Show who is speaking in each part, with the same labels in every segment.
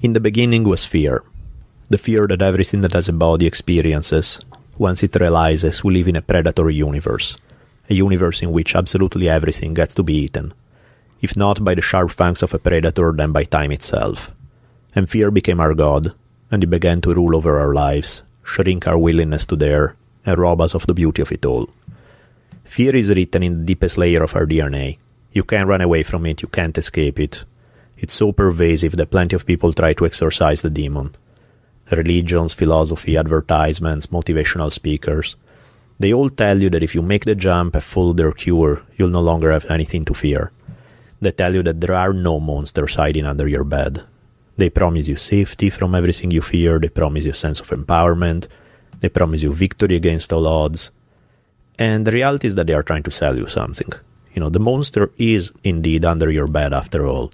Speaker 1: In the beginning was fear. The fear that everything that has a body experiences once it realizes we live in a predatory universe. A universe in which absolutely everything gets to be eaten. If not by the sharp fangs of a predator, then by time itself. And fear became our god, and it began to rule over our lives, shrink our willingness to dare, and rob us of the beauty of it all. Fear is written in the deepest layer of our DNA. You can't run away from it, you can't escape it. It's so pervasive that plenty of people try to exorcise the demon. Religions, philosophy, advertisements, motivational speakers. They all tell you that if you make the jump and follow their cure, you'll no longer have anything to fear. They tell you that there are no monsters hiding under your bed. They promise you safety from everything you fear. They promise you a sense of empowerment. They promise you victory against all odds. And the reality is that they are trying to sell you something. The monster is indeed under your bed after all.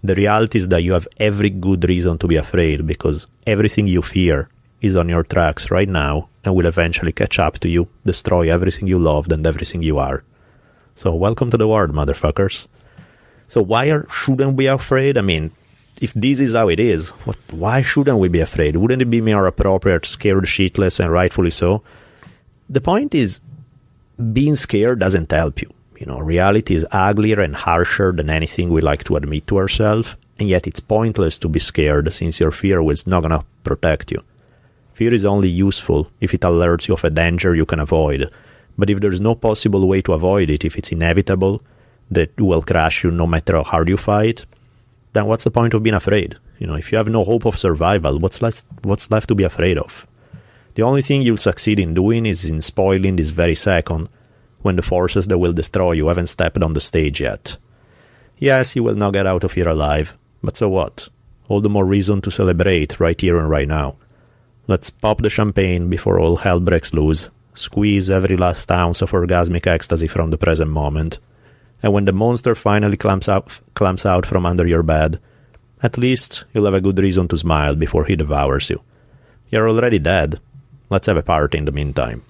Speaker 1: The reality is that you have every good reason to be afraid because everything you fear is on your tracks right now and will eventually catch up to you, destroy everything you loved and everything you are. So welcome to the world, motherfuckers. So shouldn't we be afraid? I mean, if this is how it is, why shouldn't we be afraid? Wouldn't it be more appropriate to scare the shitless, and rightfully so? The point is, being scared doesn't help you. Reality is uglier and harsher than anything we like to admit to ourselves, and yet it's pointless to be scared since your fear is not gonna protect you. Fear is only useful if it alerts you of a danger you can avoid, but if there's no possible way to avoid it, if it's inevitable, that will crash you no matter how hard you fight, then what's the point of being afraid? If you have no hope of survival, what's left to be afraid of? The only thing you'll succeed in doing is in spoiling this very second, when the forces that will destroy you haven't stepped on the stage yet. Yes, you will not get out of here alive, but so what? All the more reason to celebrate right here and right now. Let's pop the champagne before all hell breaks loose, squeeze every last ounce of orgasmic ecstasy from the present moment, and when the monster finally clamps out from under your bed, at least you'll have a good reason to smile before he devours you. You're already dead. Let's have a party in the meantime.